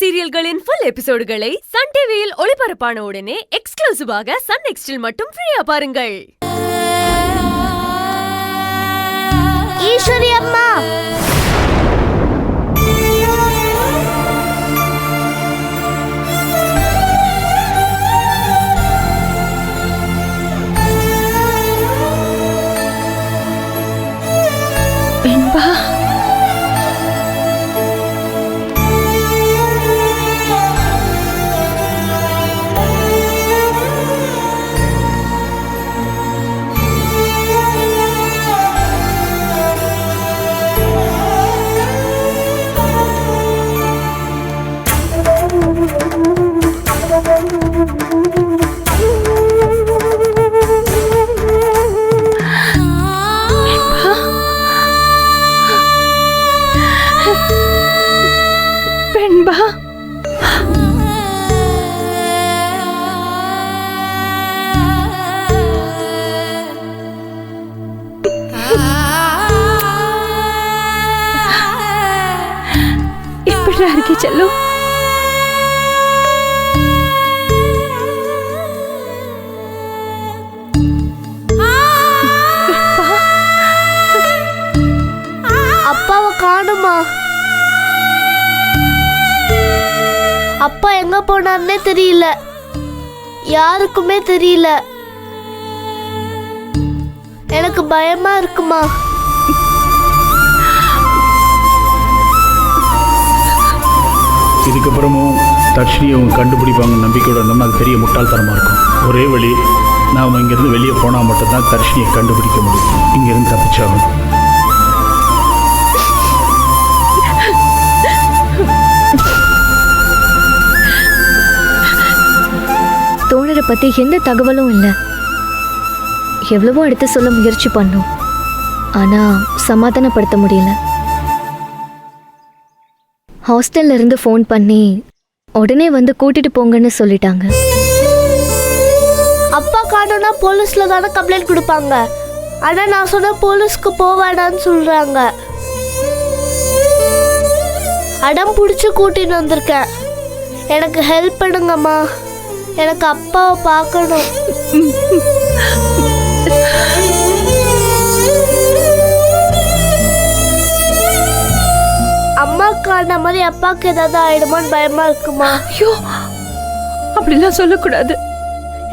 சீரியல்களின் full எபிசோடுகளை Sun டிவியில் ஒளிபரப்பான உடனே எக்ஸ்க்ளூசிவாக சன் நெக்ஸ்டில் மட்டும் ஃப்ரீயா பாருங்கள். ஈஸ்வரி அம்மா, வெண்பா, வெண்பா, எப்படி இருக்கே செல்லு? அப்பாவை காணுமா? அப்பா எங்க போனார்னே தெரியல, யாருக்குமே தெரியல. எனக்கு பயமா இருக்குமா? இதுக்கப்புறமும் தர்ஷினியை அவங்க கண்டுபிடிப்பாங்க நம்பிக்கையோட இருந்தோம்னா அது பெரிய முட்டாள்தனமாக இருக்கும். ஒரே வழி, நாம் இங்கேருந்து வெளியே போனால் மட்டும்தான் தர்ஷினியை கண்டுபிடிக்க முடியும். இங்கேருந்து தப்பிச்சாகும். தோழரை பத்தி எந்த தகவலும் இல்லை. எவ்வளவோ எடுத்து சொல்ல முயற்சி பண்ணோம், ஆனா சமாதானப்படுத்த முடியல. ஹாஸ்டல்ல இருந்து ஃபோன் பண்ணி உடனே வந்து கூட்டிட்டு போங்கன்னு சொல்லிட்டாங்க. அப்பா காணும்னா போலீஸ்ல தானே கம்ப்ளைண்ட் கொடுப்பாங்க. ஆனா நான் சொன்ன போலீஸ்க்கு போவாடான்னு சொல்றாங்க. அடம் பிடிச்சி கூட்டின்னு வந்திருக்கேன். எனக்கு ஹெல்ப் பண்ணுங்கம்மா, எனக்கு அப்பாவை பார்க்கணும். அம்மாவுக்கு ஆன மாதிரி அப்பாவுக்கு ஏதாவது ஆயிடுமான்னு பயமா இருக்குமா? ஐயோ, அப்படிலாம் சொல்லக்கூடாது.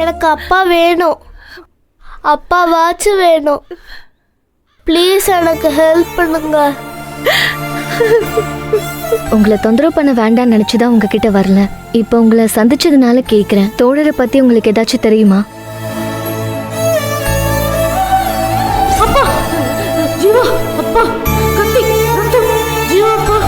எனக்கு அப்பா வேணும், அப்பாவாச்சும் வேணும். ப்ளீஸ் எனக்கு ஹெல்ப் பண்ணுங்க. உங்களை தொந்தரவு பண்ண வேண்டாம்னு நினைச்சுதான் உங்ககிட்ட வரல. இப்ப உங்களை சந்திச்சதுனால கேக்குறேன், தோழரை பத்தி உங்களுக்கு ஏதாச்சும் தெரியுமா? அப்பா, ஜீவா, அப்பா, கத்தி, ரத்தம், ஜீவா, அப்பா.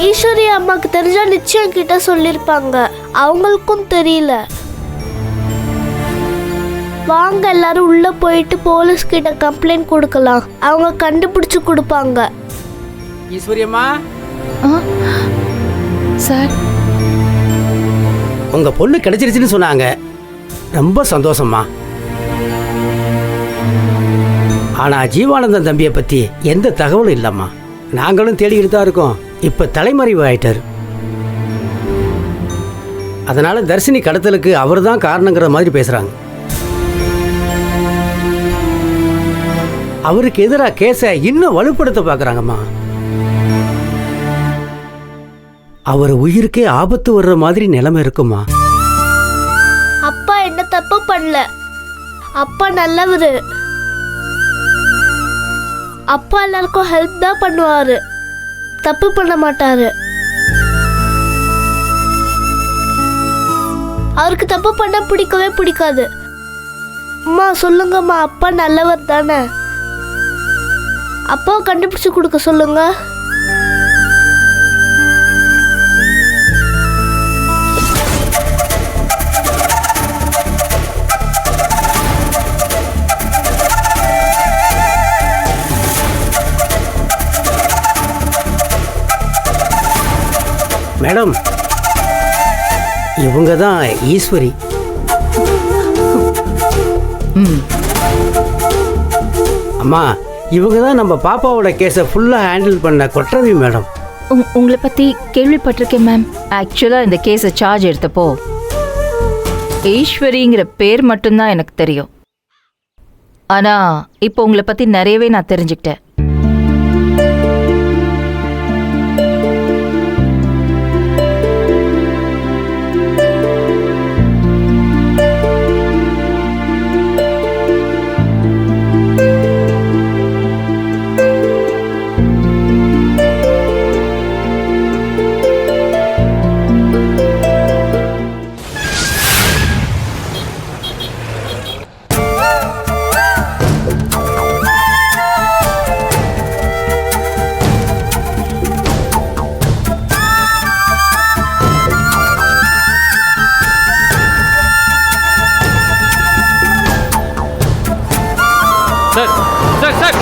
ஈஸ்வரி அம்மாக்கு தெரிஞ்சா நிச்சயம் கிட்ட சொல்லிருப்பாங்க. அவங்களுக்கும் தெரியல. வாங்க எல்லாரும் உள்ள போயிட்டு போலீஸ் கிட்ட கம்ப்ளைண்ட் கொடுக்கலாம். அவங்க கண்டுபிடிச்சு கொடுப்பாங்க. ஈஸ்வரி அம்மா, சார், உங்க பொண்ணு கிடைச்சிருச்சுன்னு சொன்னாங்க. ரொம்ப சந்தோஷம்மா. ஆனா ஜீவானந்தன் தம்பியை பத்தி எந்த தகவலும் இல்லம்மா. நாங்களும் தேடிக்கிட்டு தான் இருக்கோம். இப்ப தலைமறைவு ஆயிட்டார். அதனால தர்ஷினி கடத்தலுக்கு அவர் தான் காரணங்கிற மாதிரி பேசுறாங்க. அவருக்கு எதிராக கேஸை இன்னும் வலுப்படுத்த பார்க்குறாங்கம்மா. அவர் உயிருக்கே ஆபத்து வர்ற மாதிரி நிலைமை இருக்குமா? அப்பா என்ன தப்பு பண்ணல. அப்பா நல்லவரு. அப்பா எல்லாருக்கும் ஹெல்ப் தான் பண்ணுவாரு, தப்பு பண்ண மாட்டாரு. அவருக்கு தப்பு பண்ண பிடிக்கவே பிடிக்காது. அம்மா சொல்லுங்கம்மா, அப்பா நல்லவர் தானே? அப்பாவை கண்டுபிடிச்சு கொடுக்க சொல்லுங்க. மேடம், இவங்க தான் ஈஸ்வரி. அம்மா இவங்க தான் நம்ம பாப்பாவோட கேஸை ஃபுல்லாக ஹேண்டில் பண்ண கொற்றவி மேடம். உங்களை பத்தி கேள்விப்பட்டிருக்கேன் மேம். ஆக்சுவலா இந்த கேஸை சார்ஜ் எடுத்தப்போ ஈஸ்வரிங்கிற பேர் மட்டும்தான் எனக்கு தெரியும். ஆனா இப்போ உங்களை பத்தி நிறையவே நான் தெரிஞ்சுக்கிட்டேன். Sir sir sir